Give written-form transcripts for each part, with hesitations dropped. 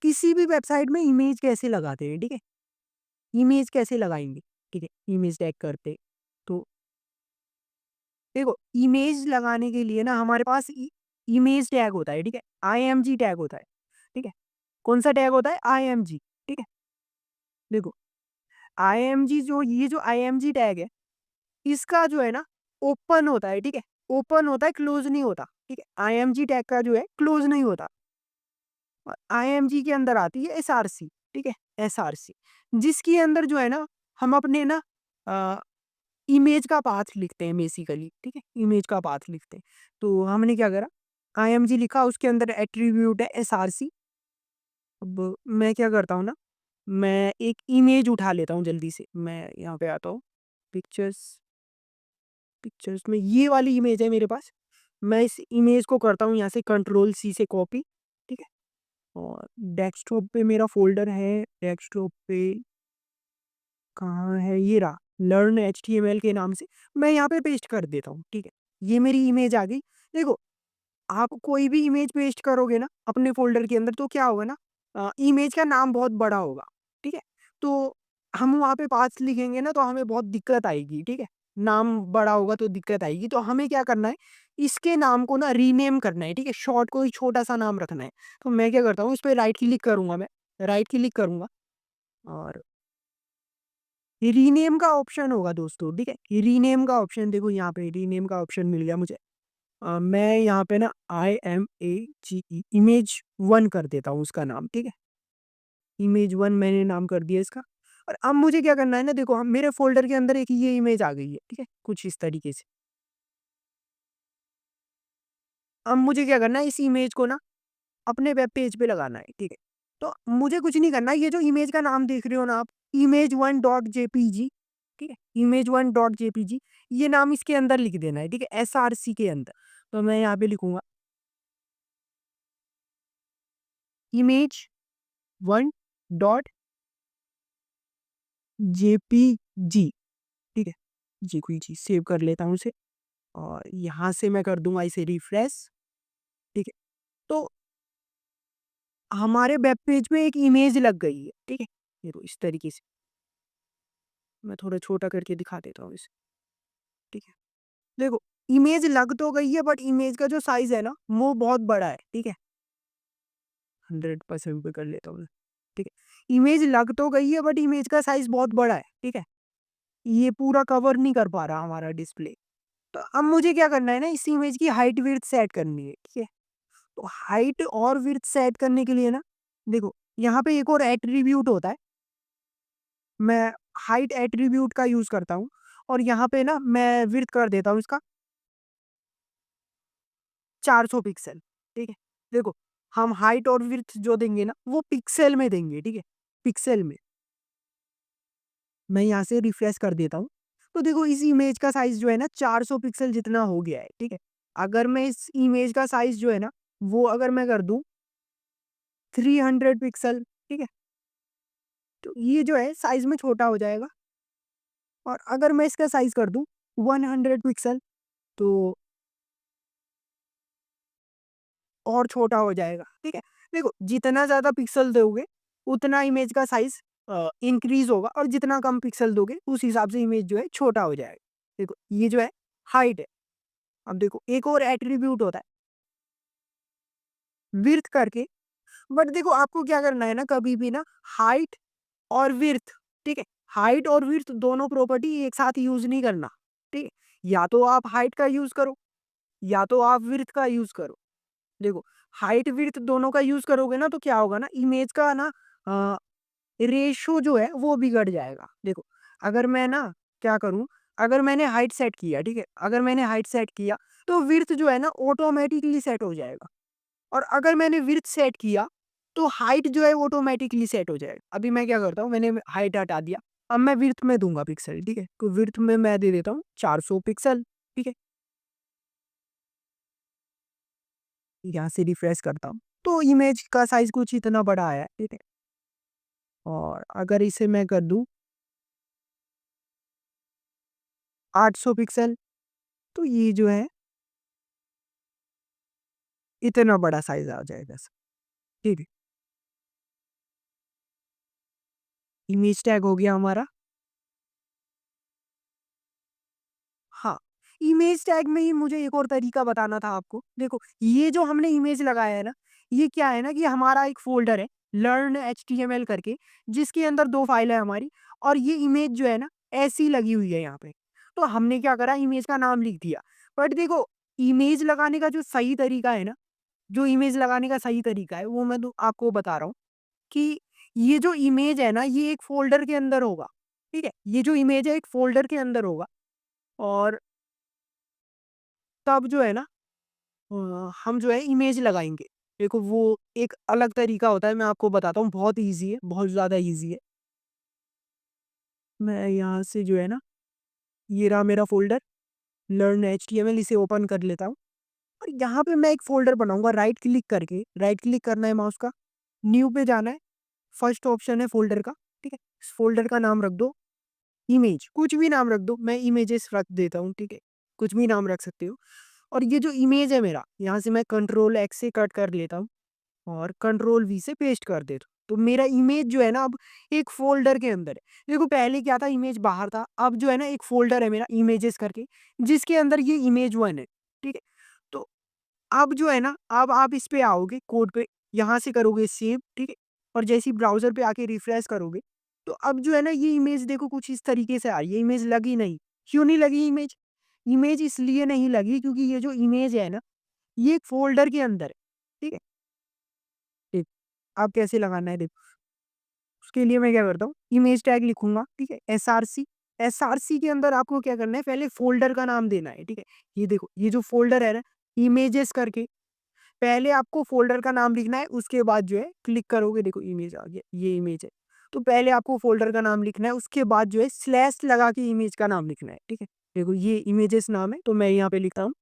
किसी भी वेबसाइट में इमेज कैसे लगाते हैं, ठीक है? इमेज कैसे लगाएँगे, ठीक है? इमेज टैग करते। तो देखो, इमेज लगाने के लिए ना हमारे पास इमेज टैग होता है, ठीक है? आईएमजी टैग होता है, ठीक है? कौन-सा टैग होता है? आईएमजी, ठीक है? देखो, आईएमजी जो ये जो आईएमजी टैग है, इसका जो है ना ओपन होता है, ठीक है? ओपन होता है, क्लोज़ नहीं होता, ठीक है? आईएमजी टैग का जो है क्लोज़ नहीं होता। और आईएमजी के अंदर आती है एसआरसी, ठीक है? एसआरसी, जिसके अंदर जो है ना हम अपने ना अ, इमेज का पाथ लिखते हैं बेसिकली, ठीक है? इमेज का पाथ लिखते हैं। तो हमने क्या करा, आईएमजी लिखा, उसके अंदर एट्रीब्यूट है एसआरसी। अब मैं क्या करता हूँ ना, मैं एक इमेज उठा लेता हूँ जल्दी से। मैं यहाँ पे आता हूँ, पिक्चर्स, पिक्चर्स में ये वाली इमेज है मेरे पास। मैं इस इमेज को करता हूँ यहाँ से कंट्रोल सी से कॉपी, ठीक है? और डेस्कटॉप पे मेरा फ़ोल्डर है, डेस्कटॉप पे कहाँ है, ये रहा, लर्न एचटीएमएल के नाम से। मैं यहाँ पे पेस्ट कर देता हूँ, ठीक है? ये मेरी इमेज आ गई। देखो, आप कोई भी इमेज पेस्ट करोगे ना अपने फ़ोल्डर के अंदर, तो क्या होगा ना, इमेज का नाम बहुत बड़ा होगा, ठीक है? तो हम वहाँ पे पाथ्स लिखेंगे ना तो हमें बहुत दिक्कत आएगी, ठीक है? नाम बड़ा होगा तो दिक्कत आएगी, तो हमें क्या करना है, इसके नाम को ना रीनेम करना है, ठीक है? शॉर्ट कोई छोटा-सा नाम रखना है। तो मैं क्या करता हूँ, इस पे राइट क्लिक करूँगा मैं, राइट क्लिक करूँगा और रीनेम का ऑप्शन होगा दोस्तों, ठीक है? रीनेम का ऑप्शन देखो, यहाँ पे रीनेम का ऑप्शन मिल गया मुझे। मैं यहाँ पे ना IMAGE इमेज 1 कर देता हूँ उसका नाम, ठीक है? इमेज 1 मैंने नाम कर दिया इसका। और अब मुझे क्या करना है ना, देखो, हम मेरे फ़ोल्डर के अंदर एक ये इमेज आ गई है, ठीक है? कुछ इस तरीके से। अब मुझे क्या करना है, इस इमेज को ना अपने वेब पेज पे लगाना है, ठीक है? तो मुझे कुछ नहीं करना है, ये जो इमेज का नाम देख रहे हो ना आप, image1.jpg, ठीक है? image1.jpg, ये नाम इसके अंदर लिख देना है, ठीक है? एसआरसी के अंदर। तो मैं यहाँ पे लिखूँगा image1.jpg, ठीक है? जी, कोई चीज़ सेव कर लेता हूँ इसे और यहाँ से मैं कर दूँगा इसे रिफ्रेश, ठीक है? तो हमारे वेब पेज में एक इमेज लग गई है, ठीक है? देखो इस तरीके से, मैं थोड़ा छोटा करके दिखा देता हूँ इसे, ठीक है? देखो, इमेज लग तो गई है बट इमेज का जो साइज़ है ना, वो बहुत बड़ा है, ठीक है? 100% पे कर लेता हूँ मैं, ठीक है? इमेज लग तो गई है बट इमेज का साइज़ बहुत बड़ा है, ठीक है? ये पूरा कवर नहीं कर पा रहा हमारा डिस्प्ले। तो अब मुझे क्या करना है ना, इस इमेज की हाइट विड्थ सेट करनी है, ठीक है? तो हाइट और विड्थ सेट करने के लिए ना, देखो, यहाँ पे एक और एट्रीब्यूट होता है। मैं हाइट एट्रीब्यूट का यूज़ करता हूँ और यहाँ पे ना मैं विड्थ कर देता हूँ इसका 400 पिक्सल, ठीक है? देखो, हम हाइट और विड्थ जो देंगे ना, वो पिक्सल में देंगे, ठीक है? पिक्सल में। मैं यहाँ से रिफ्रेश कर देता हूँ। तो देखो, इस इमेज का साइज़ जो है ना 400 पिक्सल जितना हो गया है, ठीक है? अगर मैं इस इमेज का साइज़ जो है ना, वो अगर मैं कर दूँ 300 पिक्सल, ठीक है? तो ये जो है साइज़ में छोटा हो जाएगा और अगर मैं इसका साइज़ कर दूँ 100 पिक्सल, तो और छोटा हो जाएगा, ठीक है? देखो, जितना ज़्यादा पिक्सल दोगे, उतना इमेज का साइज़ इंक्रीज़ होगा और जितना कम पिक्सल दोगे, उस हिसाब से इमेज जो है छोटा हो जाएगा। देखो, ये जो है हाइट है। अब देखो, एक और एट्रीब्यूट होता है विड्थ करके, बट देखो आपको क्या करना है ना, कभी भी ना हाइट और विड्थ, ठीक है? हाइट और विड्थ दोनों प्रॉपर्टी एक साथ यूज़ नहीं करना, ठीक है? या तो आप हाइट का यूज़ करो, या तो आप विड्थ का यूज़ करो। देखो, हाइट विड्थ दोनों का यूज़ करोगे ना तो क्या होगा ना, इमेज का ना अ, रेशो जो है वो बिगड़ जाएगा। देखो, अगर मैं ना क्या करूँ, अगर मैंने हाइट सेट किया, ठीक है? अगर मैंने हाइट सेट किया, तो विड्थ जो है ना ऑटोमैटिकली सेट हो जाएगा और अगर मैंने विड्थ सेट किया, तो हाइट जो है ऑटोमैटिकली सेट हो जाएगा। अभी मैं क्या करता हूँ, मैंने हाइट हटा दिया, अब मैं विड्थ में दूँगा पिक्सल, ठीक है? तो विड्थ में मैं दे देता हूँ 400 पिक्सल, ठीक है? यहाँ से रिफ्रेश करता हूँ, तो इमेज का साइज़ कुछ इतना बड़ा आया है, ठीक है? और अगर इसे मैं कर दूँ 800 पिक्सल, तो ये जो है इतना बड़ा साइज़ आ जाएगा इसका, ठीक है? इमेज टैग हो गया हमारा। हाँ, इमेज टैग में ही मुझे एक और तरीका बताना था आपको। देखो, ये जो हमने इमेज लगाया है ना, ये क्या है ना कि हमारा एक फ़ोल्डर है, लर्न एचटीएमएल करके, जिसके अंदर 2 फाइल है हमारी और ये इमेज जो है ना, ऐसी लगी हुई है यहाँ पे। तो हमने क्या करा, इमेज का नाम लिख दिया। बट देखो, इमेज लगाने का जो सही तरीका है ना, जो इमेज लगाने का सही तरीका है, वो मैं तो आपको बता रहा हूँ कि ये जो इमेज है ना, ये एक फ़ोल्डर के अंदर होगा, ठीक है? ये जो इमेज है, एक फ़ोल्डर के अंदर होगा और तब जो है ना हम जो है इमेज लगाएँगे। देखो वो एक अलग तरीका होता है, मैं आपको बताता हूँ, बहुत ईज़ी है, बहुत ज़्यादा ईज़ी है। मैं यहाँ से जो है ना, ये रहा मेरा फ़ोल्डर, लर्न एचटीएमएल, इसे ओपन कर लेता हूँ और यहाँ पे मैं एक फ़ोल्डर बनाऊँगा राइट क्लिक करके, राइट क्लिक करना है माउस का, न्यू पे जाना है, फर्स्ट ऑप्शन है फ़ोल्डर का, ठीक है? इस फ़ोल्डर का नाम रख दो इमेज, कुछ भी नाम रख दो, मैं इमेजेस रख देता हूँ, ठीक है? कुछ भी नाम रख सकते हो और ये जो इमेज है मेरा, यहाँ से मैं कंट्रोल एक्स से कट कर लेता हूँ और कंट्रोल वी से पेस्ट कर देता हूँ। तो मेरा इमेज जो है ना अब एक फ़ोल्डर के अंदर है। देखो पहले क्या था, इमेज बाहर था, अब जो है ना एक फ़ोल्डर है मेरा इमेजेस करके, जिसके अंदर ये इमेज 1 है, ठीक है? तो अब जो है ना, अब आप इस पे आओगे कोड पे, यहाँ से करोगे सेव, ठीक है? और जैसे ही ब्राउज़र पे आके रिफ्रेश करोगे, तो अब जो है ना ये इमेज देखो कुछ इस तरीके से आ रही है, इमेज लगी नहीं। क्यों नहीं लगी इमेज? इमेज इसलिए नहीं लगी क्योंकि ये जो इमेज है ना, ये एक फ़ोल्डर के अंदर है, ठीक है? ठीक, अब कैसे लगाना है देखो, उसके लिए मैं क्या करता हूँ, इमेज टैग लिखूँगा, ठीक है? एसआरसी, एसआरसी के अंदर आपको क्या करना है, पहले फ़ोल्डर का नाम देना है, ठीक है? ये देखो, ये जो फ़ोल्डर है ना, इमेजेस करके, पहले आपको फ़ोल्डर का नाम लिखना है, उसके बाद जो है क्लिक करोगे, देखो इमेज आ गया, ये इमेज है। तो पहले आपको फ़ोल्डर का नाम लिखना है, उसके बाद जो है स्लैश लगा के इमेज का नाम लिखना है, ठीक है? देखो ये इमेजेस नाम है, तो मैं यहाँ पे लिखता हूँ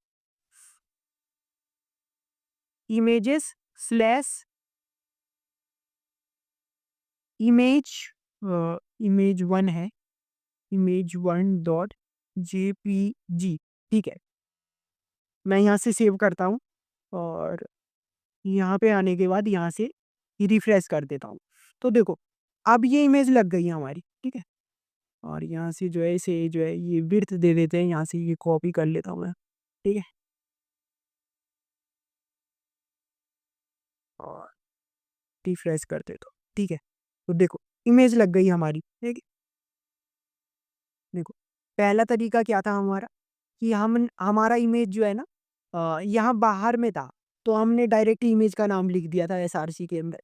इमेजेस स्लैश इमेज इमेज 1 है, इमेज 1 डॉट जेपीजी, ठीक है? मैं यहाँ से सेव करता हूँ और यहाँ पे आने के बाद यहाँ से रिफ्रेश कर देता हूँ। तो देखो, अब ये इमेज लग गई है हमारी, ठीक है? और यहाँ से जो है इसे जो है ये विड्थ दे देते हैं, यहाँ से ये कॉपी कर लेता हूँ मैं, ठीक है? और रिफ्रेश कर देता हूँ, ठीक है? तो देखो, इमेज लग गई हमारी, ठीक है? देखो, पहला तरीका क्या था हमारा कि हम हमारा इमेज जो है ना यहाँ बाहर में था, तो हमने डायरेक्ट इमेज का नाम लिख दिया था एसआरसी के अंदर।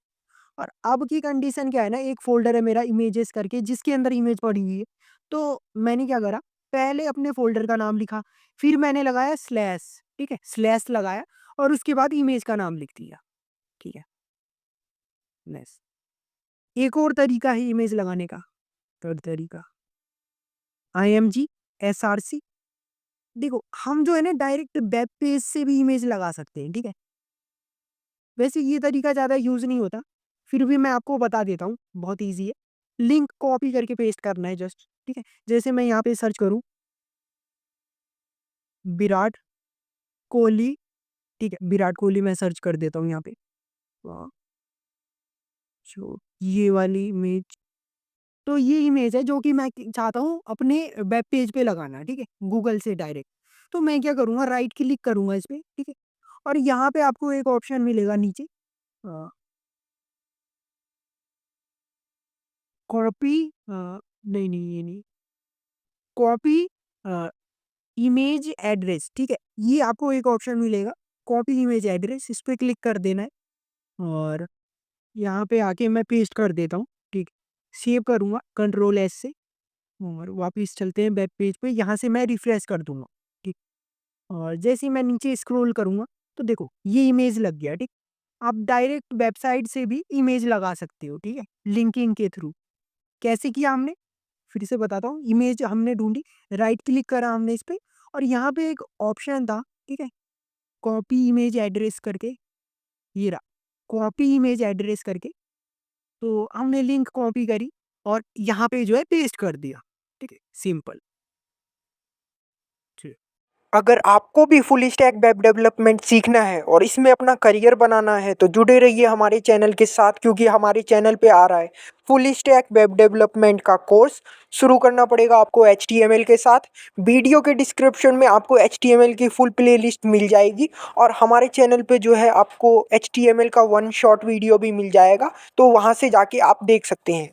और अब की कंडीशन क्या है ना, एक फ़ोल्डर है मेरा इमेजेस करके जिसके अंदर इमेज पड़ी हुई है। तो मैंने क्या करा, पहले अपने फ़ोल्डर का नाम लिखा, फिर मैंने लगाया स्लैश, ठीक है? स्लैश लगाया और उसके बाद इमेज का नाम लिख दिया, ठीक है? नेक्स्ट, एक और तरीका है इमेज लगाने का, थर्ड तरीका, आईएमजी, एसआरसी। देखो, हम जो है ना डायरेक्ट वेब पेज से भी इमेज लगा सकते हैं, ठीक है? वैसे ये तरीका ज़्यादा यूज़ नहीं होता, फिर भी मैं आपको बता देता हूँ, बहुत ईज़ी है। लिंक कॉपी करके पेस्ट करना है जस्ट, ठीक है? जैसे मैं यहाँ पे सर्च करूँ विराट कोहली, ठीक है? विराट कोहली मैं सर्च कर देता हूँ यहाँ पे। अ, जो ये वाली इमेज, तो ये इमेज है जो कि मैं चाहता हूँ अपने वेब पेज पे लगाना, ठीक है? गूगल से डायरेक्ट। तो मैं क्या करूँगा, राइट क्लिक करूँगा इस पे, ठीक है? और यहाँ पे आपको एक ऑप्शन मिलेगा नीचे, अ, कॉपी, नहीं, नहीं, ये नहीं, कॉपी अ, इमेज एड्रेस, ठीक है? ये आपको एक ऑप्शन मिलेगा, कॉपी इमेज एड्रेस, इस पे क्लिक कर देना है और यहाँ पे आके मैं पेस्ट कर देता हूँ, ठीक है? सेव करूँगा कंट्रोल एस से और वापस चलते हैं वेब पेज पे, यहाँ से मैं रिफ्रेश कर दूँगा, ठीक? और जैसे ही मैं नीचे स्क्रॉल करूँगा, तो देखो ये इमेज लग गया, ठीक? आप डायरेक्ट वेबसाइट से भी इमेज लगा सकते हो, ठीक है? लिंकिंग के थ्रू। कैसे किया हमने? फिर से बताता हूँ, इमेज हमने ढूँढी, राइट क्लिक करा हमने इस पे और यहाँ पे एक ऑप्शन था, ठीक है? कॉपी इमेज एड्रेस करके, ये रहा, कॉपी इमेज एड्रेस करके, तो हमने लिंक कॉपी करी और यहाँ पे जो है पेस्ट कर दिया, ठीक है? सिंपल, ठीक। अगर आपको भी फुल स्टैक वेब डेवलपमेंट सीखना है और इसमें अपना करियर बनाना है तो जुड़े रहिए हमारे चैनल के साथ, क्योंकि हमारे चैनल पे आ रहा है फुल स्टैक वेब डेवलपमेंट का कोर्स। शुरू करना पड़ेगा आपको HTML के साथ। वीडियो के डिस्क्रिप्शन में आपको HTML की फुल प्लेलिस्ट मिल जाएगी और हमारे चैनल पे जो है आपको HTML का वन शॉट वीडियो भी मिल जाएगा, तो वहाँ से जाके आप देख सकते हैं।